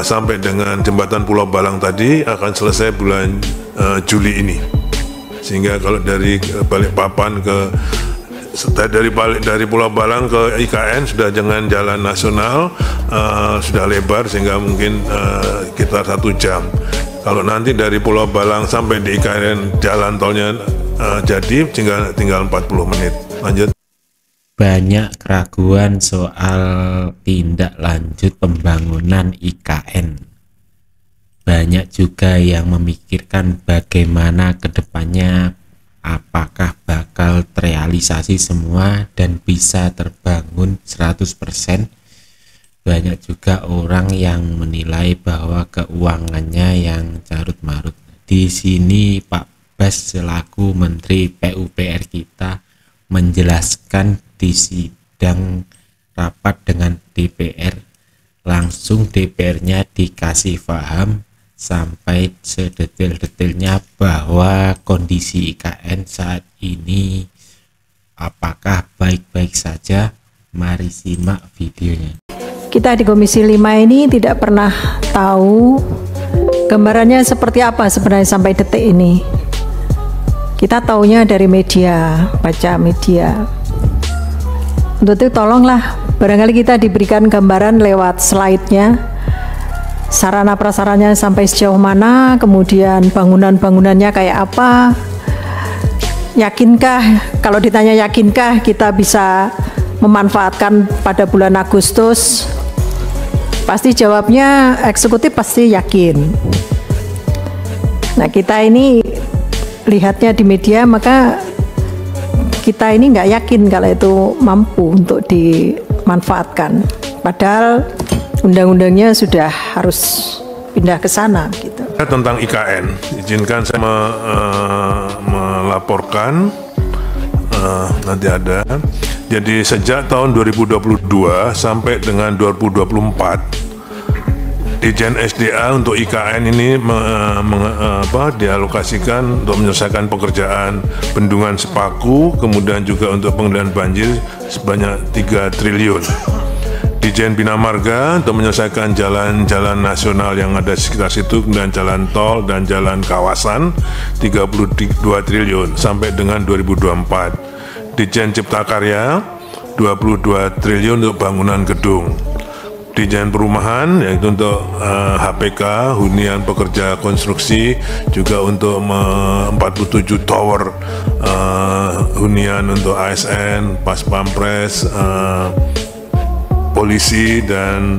sampai dengan jembatan Pulau Balang tadi akan selesai bulan Juli ini. Sehingga kalau dari Balikpapan dari Pulau Balang ke IKN sudah dengan jalan nasional sudah lebar sehingga mungkin sekitar 1 jam. Kalau nanti dari Pulau Balang sampai di IKN jalan tolnya jadi tinggal 40 menit. Lanjut. Banyak keraguan soal tindak lanjut pembangunan IKN. Banyak juga yang memikirkan bagaimana kedepannya, apakah bakal terrealisasi semua dan bisa terbangun 100%. Banyak juga orang yang menilai bahwa keuangannya yang carut-marut. Di sini Pak Bas selaku Menteri PUPR kita menjelaskan di sidang rapat dengan DPR, langsung DPR-nya dikasih paham sampai sedetail-detailnya bahwa kondisi IKN saat ini apakah baik-baik saja. Mari simak videonya. Kita di Komisi 5 ini tidak pernah tahu gambarannya seperti apa sebenarnya sampai detik ini. Kita taunya dari media, baca media. Untuk itu tolonglah, barangkali kita diberikan gambaran lewat slide-nya, sarana prasarannya sampai sejauh mana, kemudian bangunan-bangunannya kayak apa. Yakinkah, kalau ditanya yakinkah kita bisa memanfaatkan pada bulan Agustus? Pasti jawabnya eksekutif pasti yakin. Nah, kita ini lihatnya di media, maka kita ini nggak yakin kalau itu mampu untuk dimanfaatkan. Padahal undang-undangnya sudah harus pindah ke sana gitu. Tentang IKN, izinkan saya melaporkan nanti ada. Jadi sejak tahun 2022 sampai dengan 2024 Dijen SDA untuk IKN ini dialokasikan untuk menyelesaikan pekerjaan bendungan Sepaku, kemudian juga untuk pengendalian banjir sebanyak 3 triliun. Dijen Bina Marga untuk menyelesaikan jalan-jalan nasional yang ada di sekitar situ, kemudian jalan tol dan jalan kawasan 32 triliun sampai dengan 2024. Dijen Cipta Karya 22 triliun untuk bangunan gedung. Dijen Perumahan yaitu untuk HPK, hunian pekerja konstruksi, juga untuk 47 tower hunian untuk ASN, Pas Pampres, polisi dan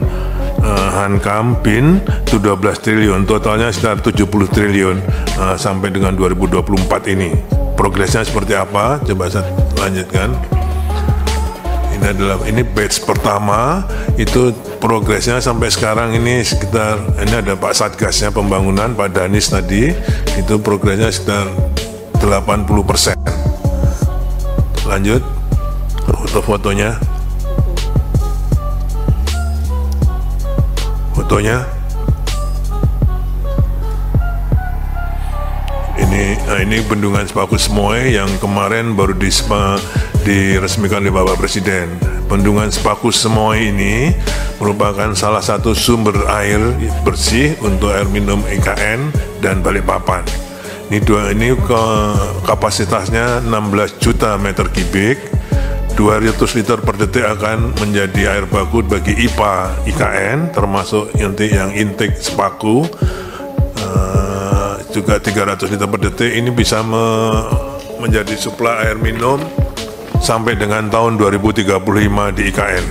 Hankam BIN itu 12 triliun, totalnya sekitar 70 triliun sampai dengan 2024 ini. Progresnya seperti apa? Coba saya lanjutkan. Ini batch pertama, itu progresnya sampai sekarang ini sekitar, ini ada Pak Satgasnya pembangunan, Pak Danis tadi, itu progresnya sekitar 80%. Lanjut, foto-fotonya. Fotonya. Ini bendungan Sepaku Semoy yang kemarin baru diresmikan oleh Bapak Presiden. Bendungan Sepaku Semoy ini merupakan salah satu sumber air bersih untuk air minum IKN dan Balikpapan. Ini kapasitasnya 16 juta meter kubik, 200 liter per detik akan menjadi air baku bagi IPA IKN, termasuk yang intake Sepaku. Juga 300 liter per detik. Ini bisa menjadi suplai air minum sampai dengan tahun 2035 di IKN.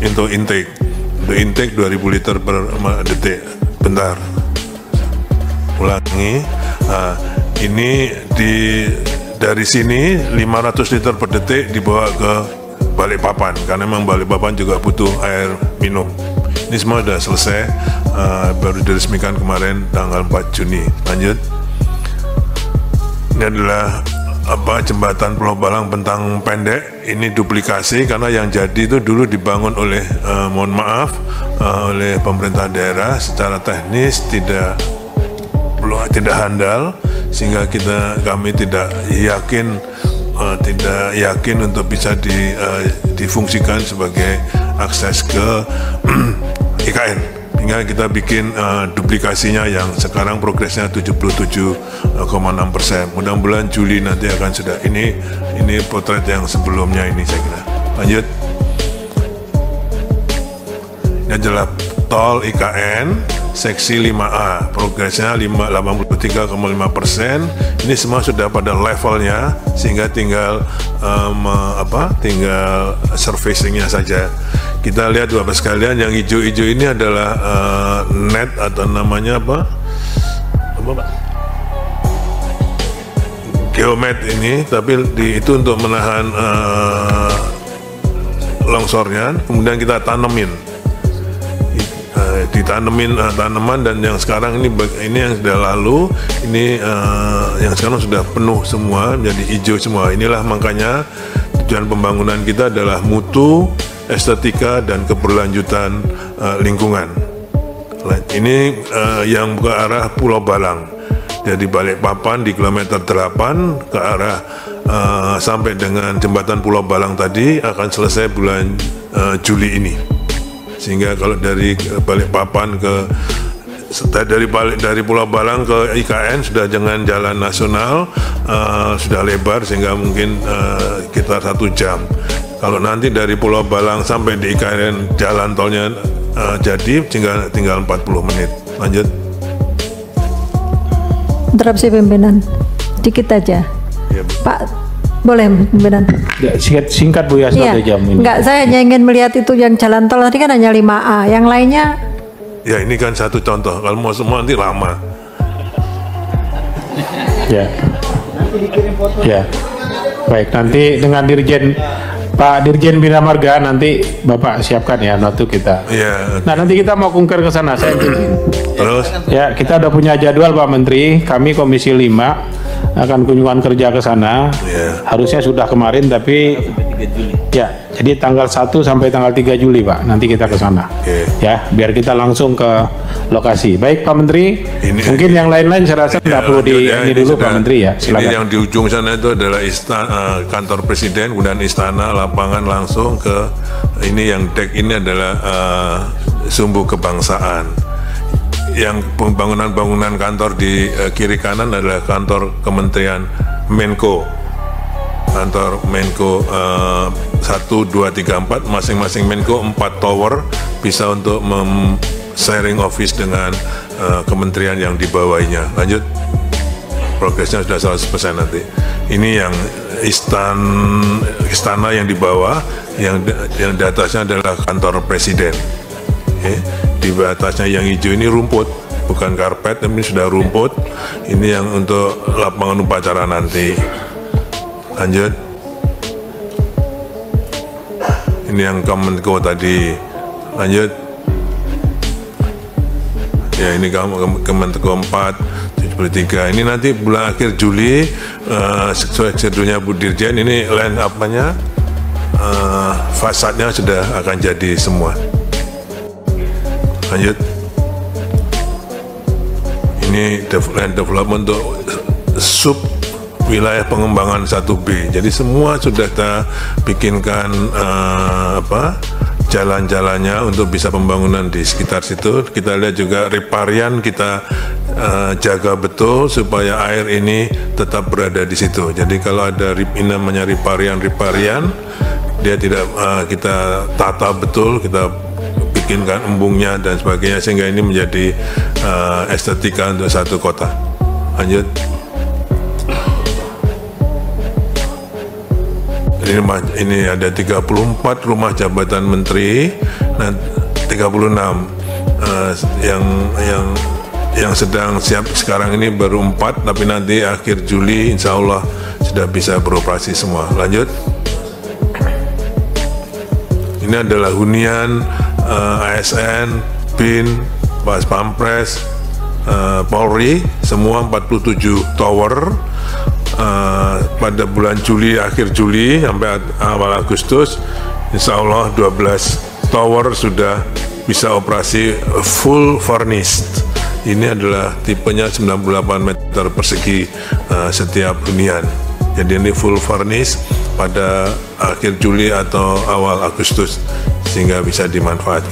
Untuk intake 2000 liter per detik. Bentar, ulangi. Ini dari sini 500 liter per detik dibawa ke Balikpapan, karena memang Balikpapan juga butuh air minum. Ini semua sudah selesai, baru diresmikan kemarin tanggal 4 Juni. Lanjut. Ini adalah jembatan Pulau Balang bentang pendek. Ini duplikasi karena yang jadi itu dulu dibangun oleh oleh pemerintah daerah, secara teknis tidak handal, sehingga kami tidak yakin tidak yakin untuk bisa difungsikan sebagai akses ke IKN, hingga kita bikin duplikasinya yang sekarang progresnya 77,6%. Mudah-mudahan Juli nanti akan sudah. Ini potret yang sebelumnya ini saya kira. Lanjut. Ini adalah tol IKN seksi 5A, progresnya 83,5%. Ini semua sudah pada levelnya, sehingga tinggal tinggal servicingnya saja. Kita lihat Bapak sekalian, yang hijau-hijau ini adalah net atau namanya apa Pak? Geomet ini, tapi itu untuk menahan longsornya. Kemudian kita tanemin. Ditanemin tanaman, dan yang sekarang ini yang sudah lalu, ini yang sekarang sudah penuh semua, menjadi hijau semua. Inilah makanya tujuan pembangunan kita adalah mutu, estetika, dan keberlanjutan lingkungan. Ini yang ke arah Pulau Balang, dari Balikpapan di kilometer 8 ke arah sampai dengan jembatan Pulau Balang tadi akan selesai bulan Juli ini. Sehingga kalau dari Balikpapan dari Pulau Balang ke IKN sudah dengan jalan nasional, sudah lebar sehingga mungkin sekitar 1 jam. Kalau nanti dari Pulau Balang sampai di IKN jalan tolnya jadi tinggal 40 menit. Lanjut. Interupsi pimpinan, dikit aja. Ya, Pak. Boleh, pimpinan. Ya, singkat Bu ya, 1 jam ini. Enggak, saya hanya ingin melihat itu yang jalan tol tadi kan hanya 5A, yang lainnya. Ya, ini kan satu contoh. Kalau mau semua nanti lama. Ya. Ya. Baik, nanti dengan Pak Dirjen Bina Marga nanti Bapak siapkan ya notu kita. Ya. Nah, nanti kita mau kunker ke sana. Saya Terus? Ya, kita udah punya jadwal Pak Menteri. Kami Komisi 5 akan kunjungan kerja ke sana. Harusnya sudah kemarin, tapi ya, jadi tanggal 1 sampai tanggal 3 Juli Pak, nanti kita ke sana. Ya, biar kita langsung ke lokasi. Baik Pak Menteri, mungkin yang lain-lain saya rasa tidak perlu ini dulu Pak Menteri ya. Silakan. Ini yang di ujung sana itu adalah kantor Presiden, kemudian istana, lapangan langsung ke ini, yang dek ini adalah sumbu kebangsaan. Yang pembangunan-bangunan kantor di kiri kanan adalah kantor Kementerian Menko, kantor Menko 1, 2, 3, 4, masing-masing Menko 4 tower, bisa untuk sharing office dengan kementerian yang di bawahnya. Lanjut, progresnya sudah 100% nanti. Ini yang istana yang di bawah, yang di atasnya adalah kantor Presiden. Di atasnya yang hijau ini rumput, bukan karpet, tapi sudah rumput. Ini yang untuk lapangan upacara nanti. Lanjut. Ini yang Kemenko tadi. Lanjut. Ya, ini Kemenko 4, 73. Ini nanti bulan akhir Juli, sesuai jadwalnya Bu Dirjen, ini line up-nya, fasadnya sudah akan jadi semua. Lanjut. Ini development untuk sub wilayah pengembangan 1B. Jadi semua sudah kita bikinkan jalan-jalannya untuk bisa pembangunan di sekitar situ. Kita lihat juga riparian, kita jaga betul supaya air ini tetap berada di situ. Jadi kalau ada namanya riparian, dia tidak kita tata betul, kita bikinkan embungnya dan sebagainya, sehingga ini menjadi estetika untuk satu kota. Lanjut. Ini ada 34 rumah jabatan menteri, dan 36 yang sedang siap sekarang ini baru 4, tapi nanti akhir Juli insya Allah sudah bisa beroperasi semua. Lanjut. Ini adalah hunian ASN, BIN, Pas Pampres, Polri, semua 47 tower. Pada bulan Juli, akhir Juli sampai awal Agustus, insya Allah 12 tower sudah bisa operasi full furnished. Ini adalah tipenya 98 meter persegi setiap hunian. Jadi ini full furnish pada akhir Juli atau awal Agustus sehingga bisa dimanfaatkan.